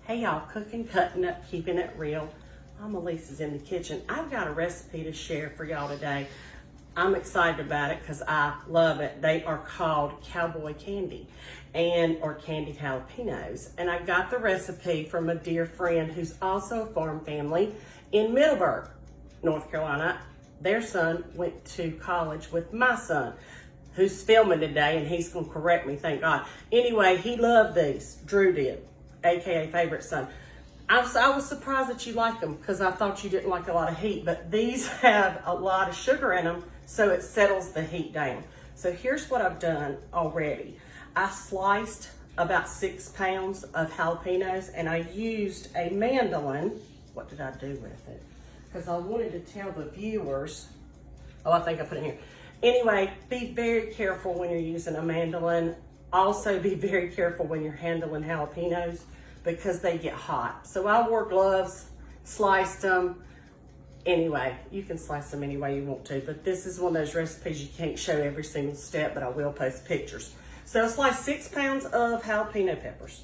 Hey y'all, cooking, cutting up, keeping it real. Mama Lisa's in the kitchen. I've got a recipe to share for y'all today. I'm excited about it because I love it. They are called Cowboy Candy or candied jalapenos. And I got the recipe from a dear friend who's also a farm family in Middleburg, North Carolina. Their son went to college with my son, who's filming today, and he's gonna correct me, thank God. Anyway, he loved these. Drew did, AKA favorite son. I was surprised that you like them because I thought you didn't like a lot of heat, but these have a lot of sugar in them, so it settles the heat down. So here's what I've done already. I sliced about 6 pounds of jalapenos, and I used a mandolin. What did I do with it? Because I wanted to tell the viewers. Oh, I think I put it here. Anyway, be very careful when you're using a mandolin. Also be very careful when you're handling jalapenos because they get hot. So I wore gloves, sliced them. Anyway, you can slice them any way you want to, but this is one of those recipes you can't show every single step, but I will post pictures. So I sliced 6 pounds of jalapeno peppers,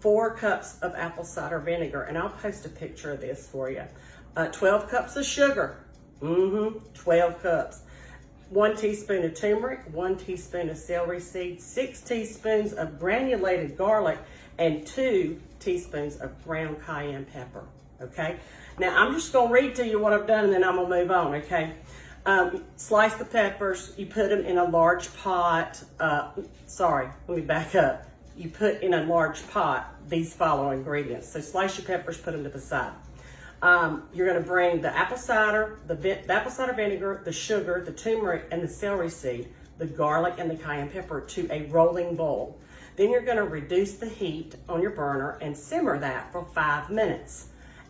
4 cups of apple cider vinegar, and I'll post a picture of this for you. 12 cups of sugar, 12 cups. 1 teaspoon of turmeric, 1 teaspoon of celery seeds, 6 teaspoons of granulated garlic, and 2 teaspoons of ground cayenne pepper, okay? Now, I'm just gonna read to you what I've done and then I'm gonna move on, okay? Slice the peppers, you put them in a large pot. Sorry, let me back up. You put in a large pot these following ingredients. So slice your peppers, put them to the side. You're gonna bring the apple cider, the apple cider vinegar, the sugar, the turmeric, and the celery seed, the garlic, and the cayenne pepper to a rolling boil. Then you're gonna reduce the heat on your burner and simmer that for 5 minutes.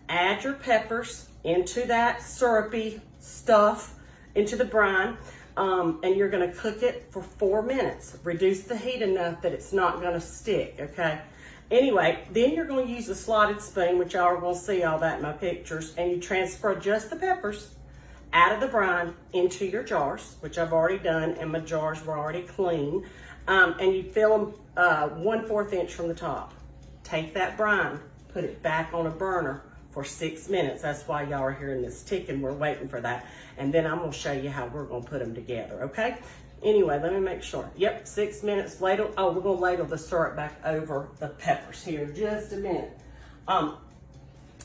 Add your peppers into that syrupy stuff, into the brine, and you're gonna cook it for 4 minutes. Reduce the heat enough that it's not gonna stick, okay? Anyway, then you're going to use a slotted spoon, which y'all are going to see all that in my pictures, and you transfer just the peppers out of the brine into your jars, which I've already done, and my jars were already clean, and you fill them 1/4 inch from the top. Take that brine, put it back on a burner for 6 minutes. That's why y'all are hearing this ticking. We're waiting for that, and then I'm going to show you how we're going to put them together, okay? Anyway, let me make sure. Yep, 6 minutes later. Oh, we're gonna ladle the syrup back over the peppers here in just a minute.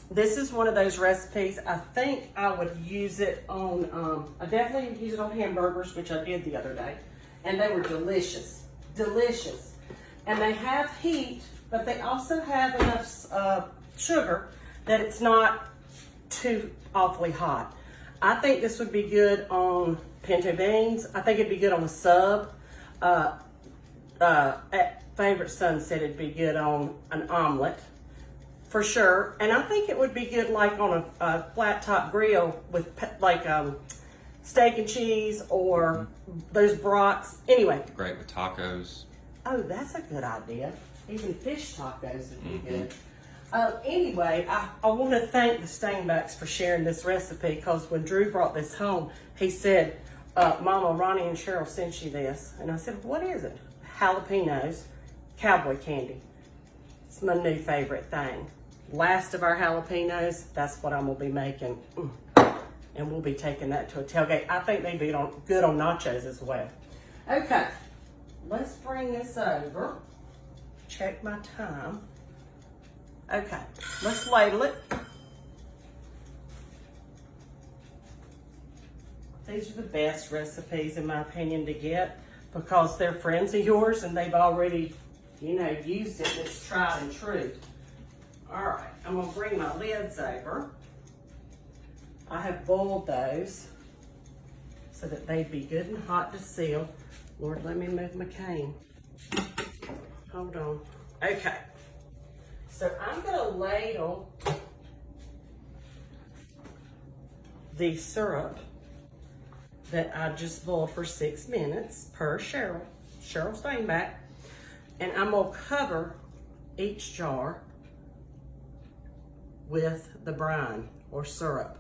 This is one of those recipes. I think I would use it on, I definitely use it on hamburgers, which I did the other day. And they were delicious, delicious. And they have heat, but they also have enough sugar that it's not too awfully hot. I think this would be good on pinto beans. I think it'd be good on a sub. Favorite son said it'd be good on an omelet, for sure. And I think it would be good like on a flat top grill with like steak and cheese or those brats. Anyway. Great with tacos. Oh, that's a good idea. Even fish tacos would be good. Anyway, I want to thank the Steinbacks for sharing this recipe because when Drew brought this home, he said, Mama, Ronnie and Cheryl sent you this. And I said, what is it? Jalapenos, Cowboy Candy. It's my new favorite thing. Last of our jalapenos, that's what I'm going to be making. And we'll be taking that to a tailgate. I think they'd be good on nachos as well. Okay, let's bring this over. Check my time. Okay, let's ladle it. These are the best recipes, in my opinion, to get because they're friends of yours and they've already, used it. It's tried and true. All right, I'm gonna bring my lids over. I have boiled those so that they'd be good and hot to seal. Lord, let me move my cane. Hold on. Okay. So I'm gonna ladle the syrup that I just boiled for 6 minutes per Cheryl Steinback, and I'm gonna cover each jar with the brine or syrup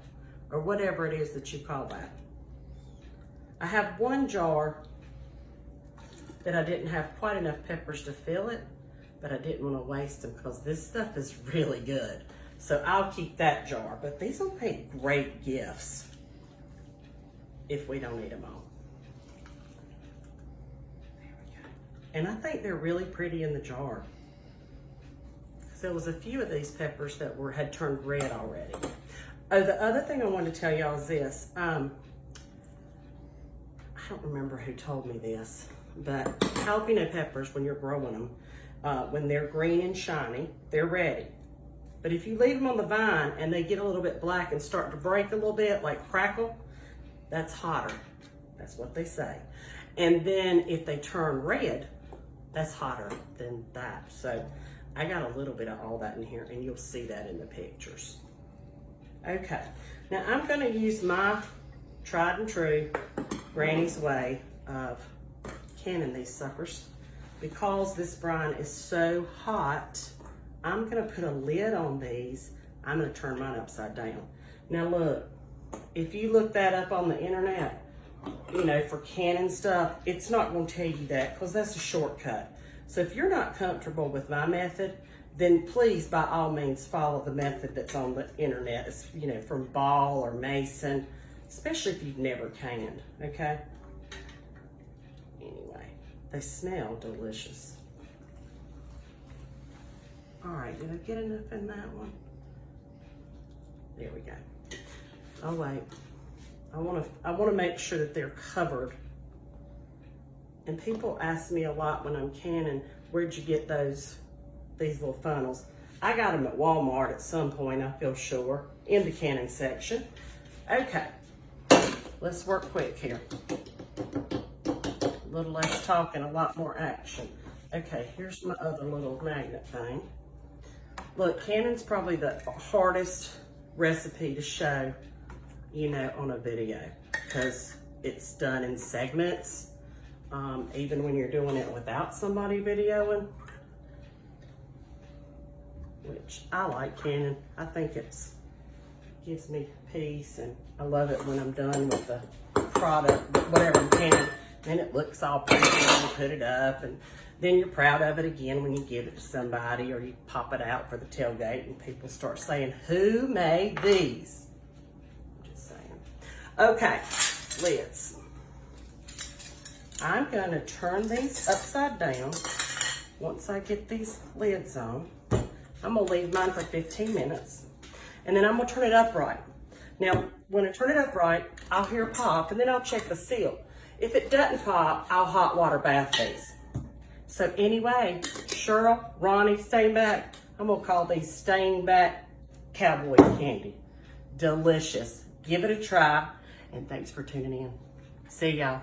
or whatever it is that you call that. I have one jar that I didn't have quite enough peppers to fill it, but I didn't want to waste them because this stuff is really good. So I'll keep that jar, but these will make great gifts if we don't eat them all. There we go. And I think they're really pretty in the jar. So there was a few of these peppers that had turned red already. Oh, the other thing I wanted to tell y'all is this. I don't remember who told me this, but jalapeno peppers, when you're growing them, when they're green and shiny, they're ready. But if you leave them on the vine and they get a little bit black and start to break a little bit, like crackle, that's hotter. That's what they say. And then if they turn red, that's hotter than that. So I got a little bit of all that in here, and you'll see that in the pictures. Okay, now I'm gonna use my tried and true Granny's way of canning these suckers. Because this brine is so hot, I'm gonna put a lid on these. I'm gonna turn mine upside down. Now look, if you look that up on the internet, you know, for canning stuff, it's not gonna tell you that because that's a shortcut. So if you're not comfortable with my method, then please, by all means, follow the method that's on the internet. It's, you know, from Ball or Mason, especially if you've never canned, okay? Anyway, they smell delicious. All right, did I get enough in that one? There we go. Oh wait, I want to make sure that they're covered. And people ask me a lot when I'm canning, where'd you get these little funnels? I got them at Walmart at some point, I feel sure, in the canning section. Okay, let's work quick here. A little less talking, a lot more action. Okay, here's my other little magnet thing. Look, canning's probably the hardest recipe to show, you know, on a video because it's done in segments. Even when you're doing it without somebody videoing, which I like canning. I think gives me peace, and I love it when I'm done with the product, whatever I'm canning, and it looks all pretty when you put it up, and then you're proud of it again when you give it to somebody or you pop it out for the tailgate and people start saying, who made these? I'm just saying. Okay, lids. I'm gonna turn these upside down. Once I get these lids on, I'm gonna leave mine for 15 minutes. And then I'm gonna turn it upright. Now, when I turn it upright, I'll hear a pop and then I'll check the seal. If it doesn't pop, I'll hot water bath these. So anyway, Cheryl, Ronnie, Stainback, I'm gonna call these Stainback Cowboy Candy. Delicious. Give it a try, and thanks for tuning in. See y'all.